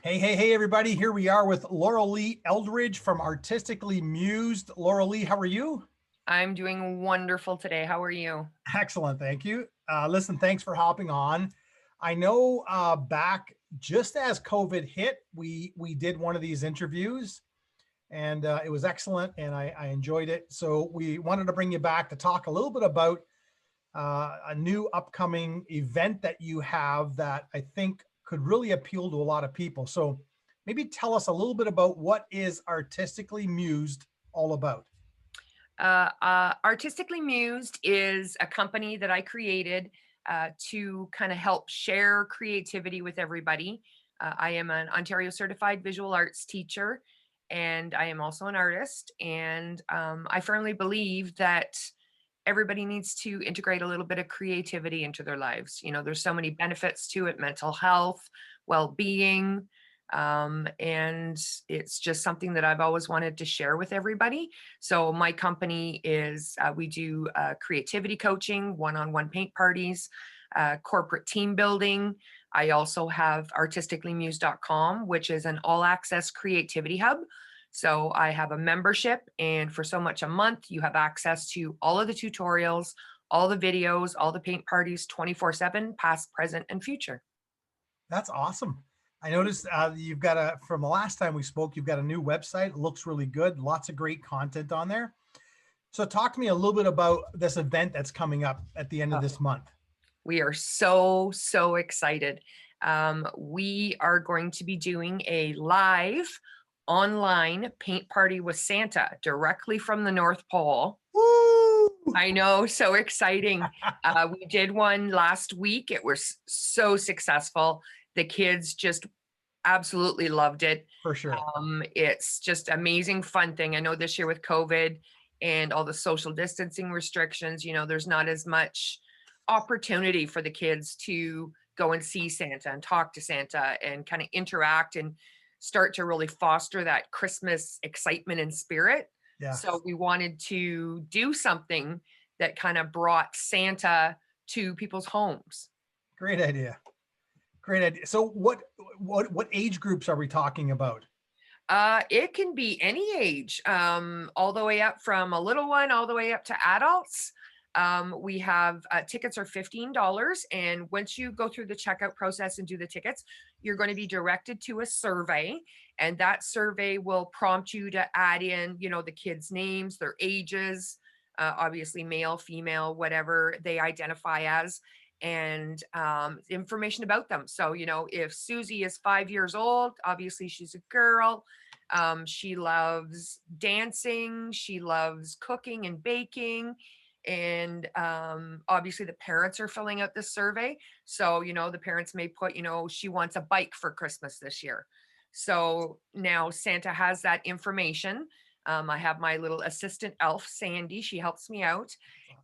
Hey, everybody. Here we are with LauraLea Eldridge from Artistically Mused. LauraLea, how are you? I'm doing wonderful today. How are you? Excellent. Thank you. Listen, thanks for hopping on. I know back just as COVID hit, we did one of these interviews and it was excellent and I enjoyed it. So we wanted to bring you back to talk a little bit about a new upcoming event that you have that I think could really appeal to a lot of people. So maybe tell us a little bit about what is Artistically Mused all about. Artistically Mused is a company that I created to kind of help share creativity with everybody. I am an Ontario certified visual arts teacher, and I am also an artist. And I firmly believe that everybody needs to integrate a little bit of creativity into their lives. You know, there's so many benefits to it: mental health, well-being, and it's just something that I've always wanted to share with everybody. So my company is we do creativity coaching, one-on-one paint parties, corporate team building. I also have artisticallymused.com, which is an all-access creativity hub. So I have a membership, and for so much a month, you have access to all of the tutorials, all the videos, all the paint parties, 24/7, past, present, and future. That's awesome. I noticed you've got from the last time we spoke, you've got a new website. It looks really good. Lots of great content on there. So talk to me a little bit about this event that's coming up at the end of this month. We are so excited. We are going to be doing a live online paint party with Santa directly from the North Pole. Woo! I know, so exciting. We did one last week. It was so successful. The kids just absolutely loved it. For sure. It's just amazing fun thing. I know this year with COVID and all the social distancing restrictions, you know, there's not as much opportunity for the kids to go and see Santa and talk to Santa and kind of interact and start to really foster that Christmas excitement and spirit. Yeah. So we wanted to do something that kind of brought Santa to people's homes. Great idea. Great idea. So what age groups are we talking about? It can be any age, all the way up from a little one all the way up to adults. We have tickets are $15, and once you go through the checkout process and do the tickets, you're going to be directed to a survey, and that survey will prompt you to add in, you know, the kids' names, their ages, obviously male, female, whatever they identify as, and information about them. So, you know, if Susie is 5 years old, obviously she's a girl. She loves dancing. She loves cooking and baking. And obviously the parents are filling out this survey. So, you know, the parents may put, you know, she wants a bike for Christmas this year. So now Santa has that information. I have my little assistant elf, Sandy. She helps me out.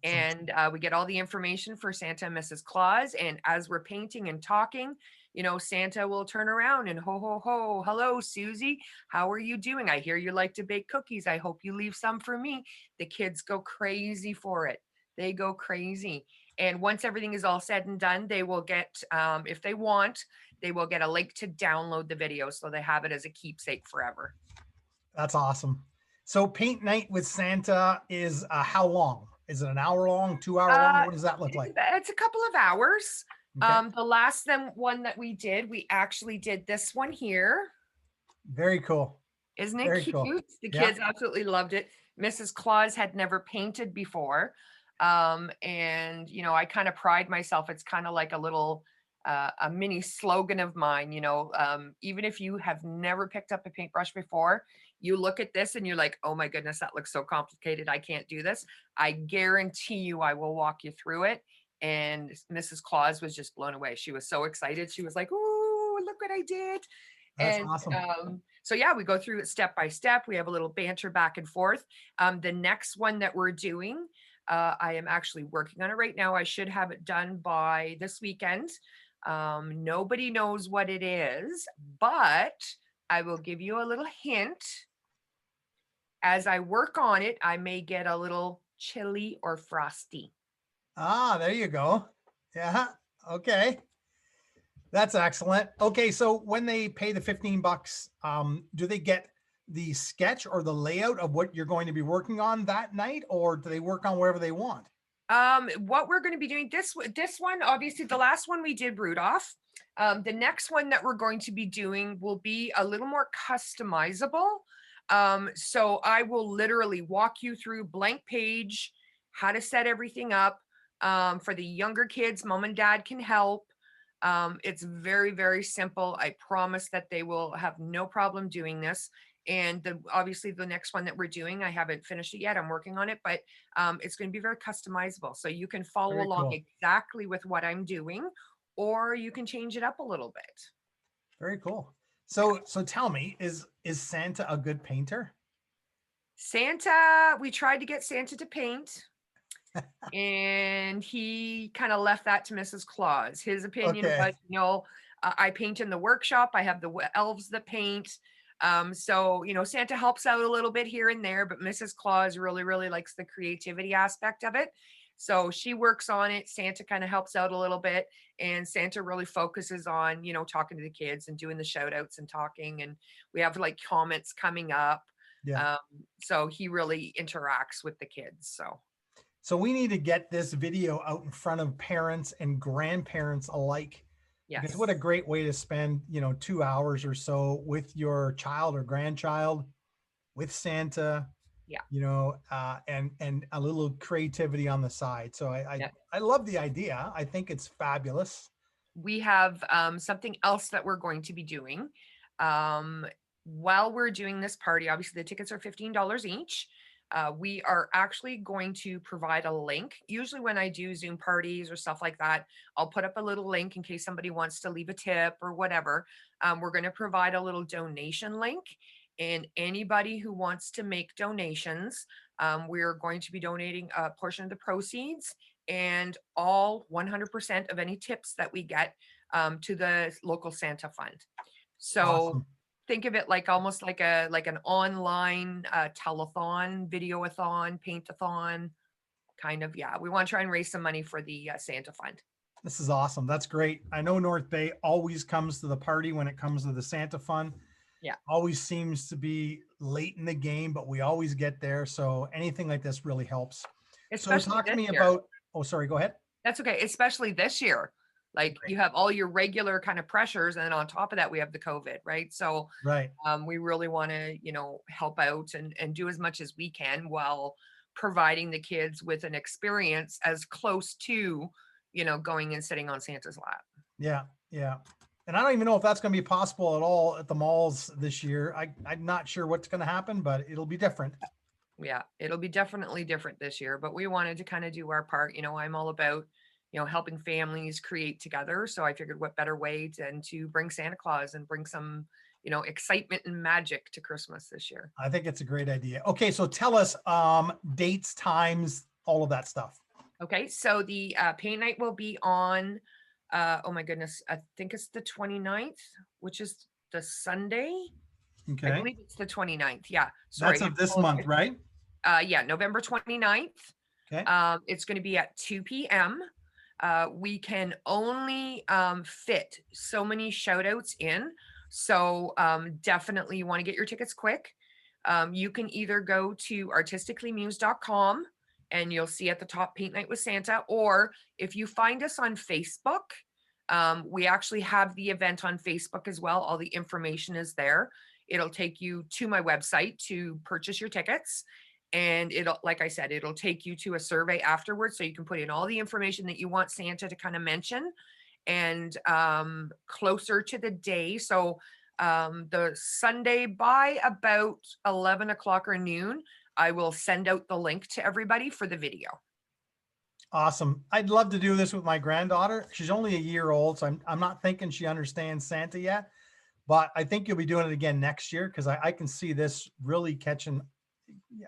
And we get all the information for Santa and Mrs. Claus. And as we're painting and talking, you know, Santa will turn around and ho, ho, ho. Hello, Susie. How are you doing? I hear you like to bake cookies. I hope you leave some for me. The kids go crazy for it. They go crazy. And once everything is all said and done, they will get, if they want, they will get a link to download the video so they have it as a keepsake forever. That's awesome. So paint night with Santa is how long? Is it an hour long, 2 hour long? What does that look like? It's a couple of hours. Okay. The last one that we did, we actually did this one here. Very cool. Isn't it Very cute? cool. The Yeah. kids absolutely loved it. Mrs. Claus had never painted before. And, you know, I kind of pride myself. It's kind of like a little, a mini slogan of mine, you know, even if you have never picked up a paintbrush before, you look at this and you're like, oh my goodness, that looks so complicated. I can't do this. I guarantee you I will walk you through it. And Mrs. Claus was just blown away. She was so excited. She was like, oh, look what I did. That's And awesome. so, yeah, we go through it step by step. We have a little banter back and forth. The next one that we're doing, I am actually working on it right now. I should have it done by this weekend. Nobody knows what it is, but I will give you a little hint. As I work on it, I may get a little chilly or frosty. Ah, there you go. Yeah. Okay. That's excellent. Okay, so when they pay the $15, do they get the sketch or the layout of what you're going to be working on that night, or do they work on wherever they want? What we're going to be doing this one, obviously the last one we did Rudolph. The next one that we're going to be doing will be a little more customizable. So I will literally walk you through blank page, how to set everything up. For the younger kids, mom and dad can help. It's very, very simple. I promise that they will have no problem doing this. And obviously the next one that we're doing, I haven't finished it yet. I'm working on it, but it's going to be very customizable. So you can follow Very along cool. exactly with what I'm doing, or you can change it up a little bit. Very cool. Yeah. So tell me, is Santa a good painter? Santa, we tried to get Santa to paint, and he kind of left that to Mrs. Claus. His opinion Okay. was, I paint in the workshop. I have the elves that paint. So, Santa helps out a little bit here and there, but Mrs. Claus really, really likes the creativity aspect of it. So she works on it. Santa kind of helps out a little bit, and Santa really focuses on, talking to the kids and doing the shout outs and talking. And we have like comments coming up. Yeah. Um, so he really interacts with the kids. So So we need to get this video out in front of parents and grandparents alike, because yes. what a great way to spend, 2 hours or so with your child or grandchild, with Santa, Yeah. and a little creativity on the side. So Yeah. I love the idea. I think it's fabulous. We have something else that we're going to be doing. Um, while we're doing this party, obviously the tickets are $15 each. We are actually going to provide a link. Usually, when I do Zoom parties or stuff like that, I'll put up a little link in case somebody wants to leave a tip or whatever. We're going to provide a little donation link. And anybody who wants to make donations, we're going to be donating a portion of the proceeds and all 100% of any tips that we get to the local Santa fund. So Awesome. think of it like almost like an online telethon, videoathon, paintathon kind of. Yeah, we want to try and raise some money for the Santa fund. This is awesome. That's great. I know North Bay always comes to the party when it comes to the Santa Fun. Yeah, Always seems to be late in the game, but we always get there. So anything like this really helps. So especially talk to this me year. about, oh, sorry, go ahead. That's okay, especially this year. Like Great. you have all your regular kind of pressures, and then on top of that, we have the COVID, right? So Right. we really want to, help out and do as much as we can while providing the kids with an experience as close to, going and sitting on Santa's lap. Yeah. Yeah. And I don't even know if that's going to be possible at all at the malls this year. I'm not sure what's going to happen, but it'll be different. Yeah, it'll be definitely different this year, but we wanted to kind of do our part. I'm all about, helping families create together. So I figured what better way than to bring Santa Claus and bring some, excitement and magic to Christmas this year. I think it's a great idea. Okay. So tell us dates, times, all of that stuff. Okay, so the paint night will be on, oh my goodness, I think it's the 29th, which is the Sunday. I Okay. believe it's the 29th. Yeah, That's sorry. of this month, right? Yeah, November 29th. Okay. It's going to be at 2 p.m. We can only fit so many shout outs in. So definitely you want to get your tickets quick. You can either go to artisticallymused.com and you'll see at the top Paint Night with Santa, or if you find us on Facebook, we actually have the event on Facebook as well. All the information is there. It'll take you to my website to purchase your tickets. And like I said, it'll take you to a survey afterwards. So you can put in all the information that you want Santa to kind of mention, and closer to the day. So the Sunday by about 11 o'clock or noon, I will send out the link to everybody for the video. Awesome. I'd love to do this with my granddaughter. She's only a year old, so I'm not thinking she understands Santa yet, but I think you'll be doing it again next year, because I can see this really catching.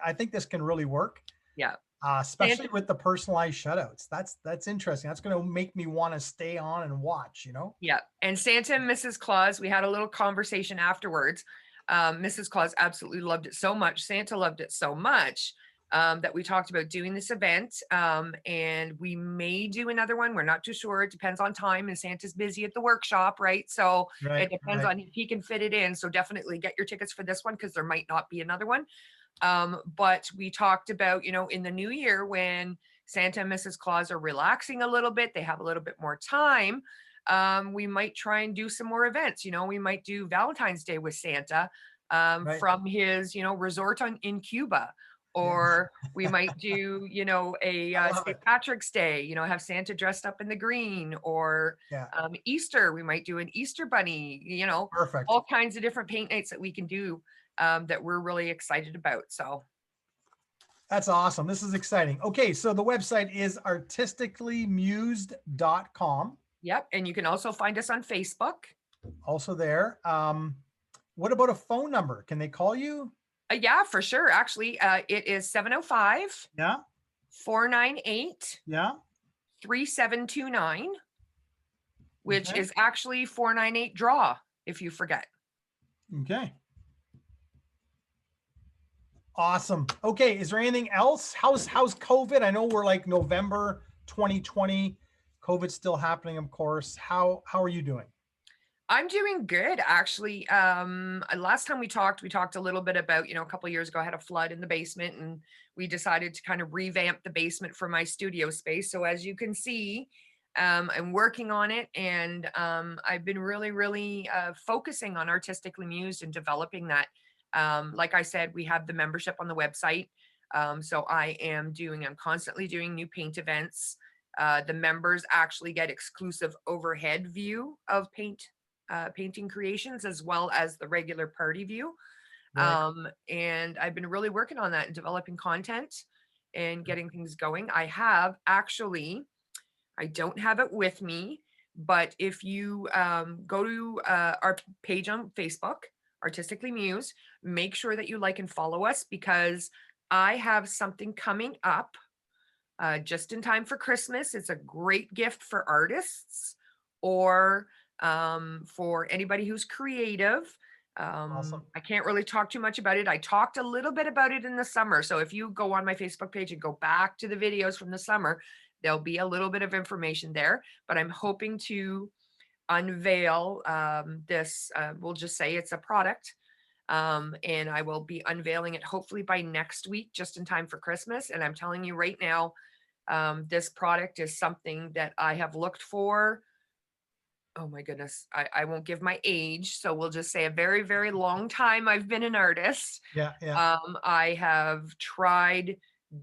I think this can really work. Yeah. Especially with the personalized shutouts. That's interesting. That's going to make me want to stay on and watch, Yeah. And Santa and Mrs. Claus, we had a little conversation afterwards. Mrs. Claus absolutely loved it so much. Santa loved it so much. that we talked about doing this event. And we may do another one. We're not too sure. It depends on time, and Santa's busy at the workshop, right? So Right, it depends right, on if he can fit it in. So definitely get your tickets for this one, because there might not be another one. But we talked about, in the new year, when Santa and Mrs. Claus are relaxing a little bit, they have a little bit more time. We might try and do some more events. We might do Valentine's Day with Santa, right. from his, resort in Cuba. Yes, Or we might do, a I love St. it. Patrick's Day, have Santa dressed up in the green. Or Yeah, Easter, we might do an Easter bunny, perfect. all kinds of different paint nights that we can do, that we're really excited about. So, That's awesome. This is exciting. Okay, so the website is artisticallymused.com. yep. And you can also find us on Facebook. Also there. What about a phone number? Can they call you? Yeah, for sure. Actually, it is 705 Yeah, 498 yeah. 3729, which Okay, is actually 498 draw, if you forget. okay. Awesome. Okay, is there anything else? How's COVID? I know we're like November 2020. COVID's still happening, of course. How are you doing? I'm doing good, actually. Last time we talked a little bit about, a couple of years ago, I had a flood in the basement, and we decided to kind of revamp the basement for my studio space. So as you can see, I'm working on it, and I've been really, really focusing on Artistically Mused and developing that. Like I said, we have the membership on the website. So I'm constantly doing new paint events. The members actually get exclusive overhead view of painting creations, as well as the regular party view. Right. And I've been really working on that and developing content and getting things going. I don't have it with me, but if you go to our page on Facebook, Artistically Muse, make sure that you like and follow us, because I have something coming up just in time for Christmas. It's a great gift for artists, or for anybody who's creative. Awesome. I can't really talk too much about it. I talked a little bit about it in the summer. So if you go on my Facebook page and go back to the videos from the summer, there'll be a little bit of information there. But I'm hoping to unveil this, we'll just say it's a product. And I will be unveiling it hopefully by next week, just in time for Christmas. And I'm telling you right now, this product is something that I have looked for. Oh my goodness, I won't give my age, so we'll just say a very, very long time I've been an artist. Yeah, yeah. I have tried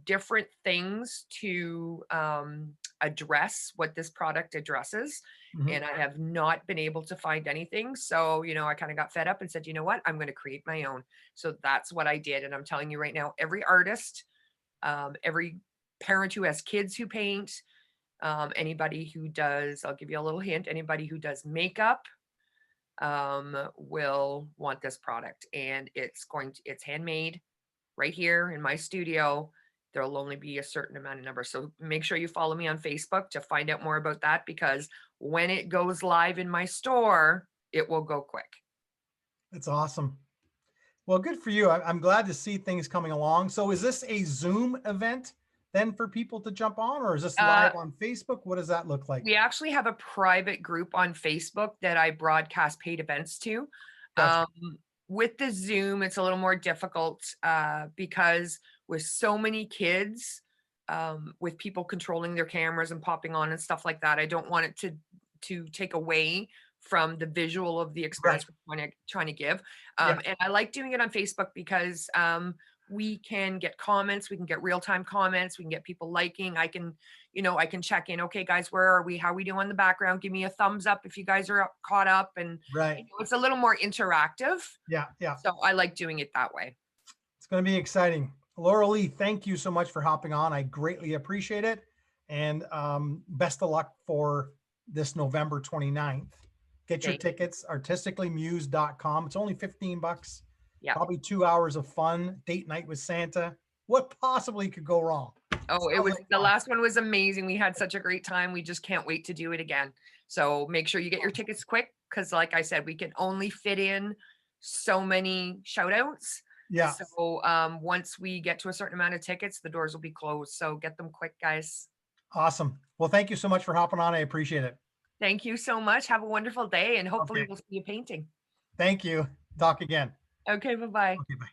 different things to address what this product addresses, Mhm. and I have not been able to find anything. So, I kind of got fed up and said, you know what, I'm going to create my own. So that's what I did. And I'm telling you right now, every artist, every parent who has kids who paint, anybody who does, I'll give you a little hint, anybody who does makeup will want this product. And it's handmade right here in my studio. There'll only be a certain amount of numbers. So make sure you follow me on Facebook to find out more about that, because when it goes live in my store, it will go quick. That's awesome. Well, good for you. I'm glad to see things coming along. So is this a Zoom event then for people to jump on, or is this Uh, live on Facebook? What does that look like? we actually have a private group on Facebook that I broadcast paid events to. Gotcha. With the Zoom, it's a little more difficult because with so many kids, with people controlling their cameras and popping on and stuff like that, I don't want it to take away from the visual of the Right. experience we're trying to give. Yeah. And I like doing it on Facebook because we can get comments, we can get real-time comments, we can get people liking. I can check in, okay, guys, where are we? How are we doing in the background? Give me a thumbs up if you guys are caught up. And Right. it's a little more interactive. Yeah. Yeah. So I like doing it that way. It's going to be exciting. LauraLea, thank you so much for hopping on. I greatly appreciate it. And best of luck for this November 29th. Get your Thank you. tickets, artisticallymuse.com. It's only $15. Yeah. Probably 2 hours of fun, date night with Santa. What possibly could go wrong? Oh, the last one was amazing. We had such a great time. We just can't wait to do it again. So make sure you get your tickets quick, because like I said, we can only fit in so many shout outs. Yeah. So once we get to a certain amount of tickets, the doors will be closed. So get them quick, guys. Awesome. Well, thank you so much for hopping on. I appreciate it. Thank you so much. Have a wonderful day, and hopefully Okay. we'll see you painting. Thank you. Talk again. Okay, bye-bye. Okay. Bye.